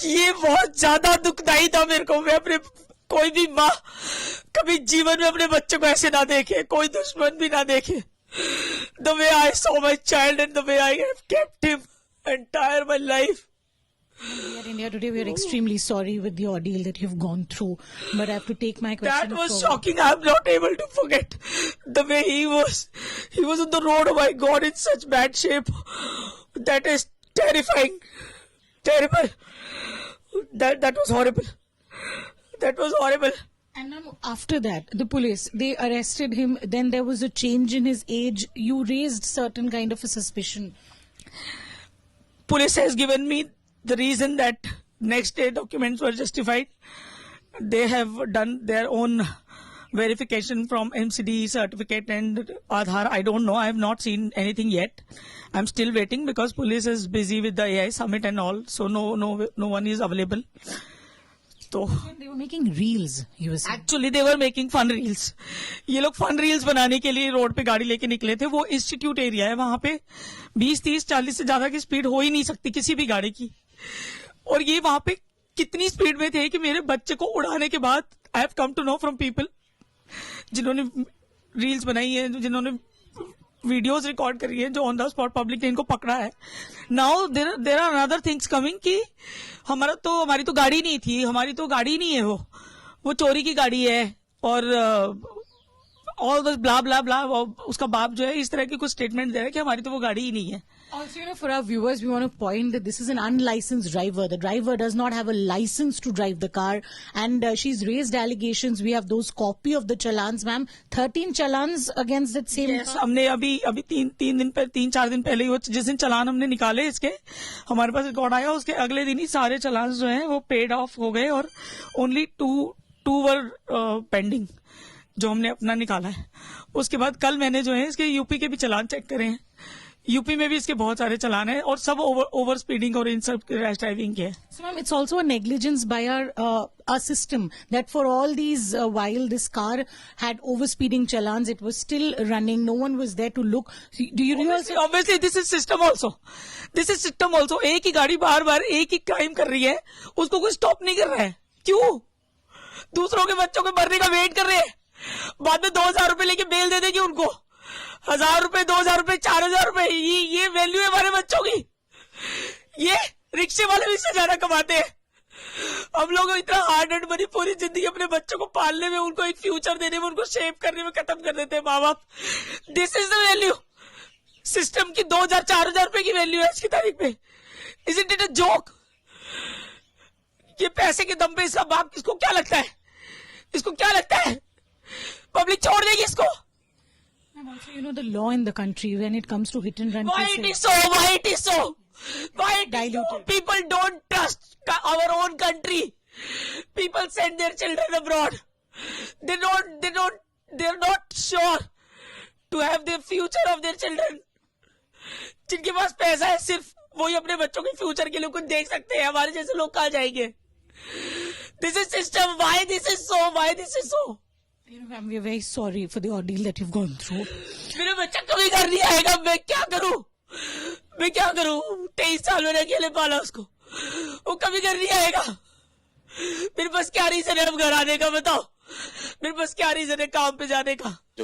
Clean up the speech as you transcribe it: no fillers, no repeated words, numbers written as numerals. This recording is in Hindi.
ये बहुत ज्यादा दुखदाई था मेरे को। मैं अपने, कोई भी माँ कभी जीवन में अपने बच्चे को ऐसे ना देखे, कोई दुश्मन भी ना देखे। The way I saw my child and the way I have kept him entire my life. We are India Today. We are extremely sorry with the ordeal that you've gone through. But I have to take my question. That was shocking. I'm not able to forget the way he was. He was on the road. Oh my God, in such bad shape. That is terrifying. Terrible. That was horrible. That was horrible. And now after that, the police, they arrested him. Then there was a change in his age. You raised certain kind of a suspicion. Police has given me the reason that next day documents were justified. They have done their own verification from MCD certificate and Aadhaar. I don't know. I have not seen anything yet. I'm still waiting because police is busy with the AI summit and all. So no one is available. So They were making reels, you were saying. Actually they're making fun reels. ये लोग फन रील्स बनाने के लिए रोड पे गाड़ी लेके निकले थे। वो इंस्टीट्यूट एरिया है, वहां पे 20, 30, 40 से ज्यादा की स्पीड हो ही नहीं सकती किसी भी गाड़ी की। और ये वहां पे कितनी स्पीड में थे कि मेरे बच्चे को उड़ाने के बाद I have come to know from people जिन्होंने रील्स बनाई है, जिन्होंने वीडियोस रिकॉर्ड करी है, जो ऑन द स्पॉट पब्लिक ने इनको पकड़ा है। Now there are another things coming कि हमारी तो गाड़ी नहीं थी, हमारी तो गाड़ी नहीं है, वो चोरी की गाड़ी है और ऑल दिस ब्ला ब्ला ब्ला। उसका बाप जो है इस तरह की कुछ स्टेटमेंट दे रहा है कि हमारी तो वो गाड़ी ही नहीं है। Also, for our viewers, we want to point that this is an unlicensed driver. The driver does not have a license to drive the car, and she's raised allegations. We have those copy of the challans, ma'am. 13 challans against that same yes, car. हमने अभी 3-4 दिन पहले ही जिस दिन चलान हमने निकाले इसके, हमारे पास रिकॉर्ड आया, उसके अगले दिन ही सारे चलान जो हैं वो पेड ऑफ हो गए और ओनली टू वर पेंडिंग जो हमने अपना निकाला है। उसके बाद कल मैंने जो है इसके यूपी के भी चलान चेक करे हैं। यूपी में भी इसके बहुत सारे चलान हैं और सब ओवर स्पीडिंग और इन सब रैश ड्राइविंग के हैं। So, ma'am, it's also a negligence by our system that for all these while this car had overspeeding challans, it was still running. No one was there to look. Do you realize? Obviously, this is system also. This is system also. एक ही गाड़ी बार बार एक ही क्राइम कर रही है, उसको कोई स्टॉप नहीं कर रहा है। क्यों? दूसरों के बच्चों के मरने का वेट कर रहे हैं, बाद में 2,000 रुपए लेके बेल दे देगी उनको। 1,000 रुपए, 2,000 रुपए, 4,000 रुपए, ये वैल्यू है हमारे बच्चों की। ये रिक्शे वाले भी इससे ज्यादा कमाते हैं। हम लोग इतना हार्ड एंड मनी पूरी जिंदगी अपने बच्चों को पालने में, उनको एक फ्यूचर देने में, उनको शेप करने में खत्म कर देते हैं माँ बाप। This is the value. System की 2,000, 4,000 रुपए की वैल्यू है आज की तारीख में। Isn't it a joke? ये पैसे के दम पे इसका बाप, इसको क्या लगता है? इसको क्या लगता है पब्लिक छोड़ देगी इसको? Also, you know the law in the country when it comes to hit and run Why cases. it is so? Why it is so? Why it is so? Diluted. People don't trust our own country. People send their children abroad. They're not sure to have the future of their children. जिनके पास पैसा है सिर्फ वही अपने बच्चों के फ्यूचर के लिए कुछ देख सकते हैं। हमारे जैसे लोग कहाँ जाएंगे? This is system. Why this is so? Why this is so? You know, ma'am, we are very sorry for the ordeal that you've gone through. मेरा बच्चा कभी घर नहीं आएगा। मैं क्या करूं? 23 साल मैंने अकेले पाला उसको, वो कभी घर नहीं आएगा। मेरे पास क्या रीजन है अब घर आने का? बताओ, मेरे पास क्या रीजन है काम पे जाने का?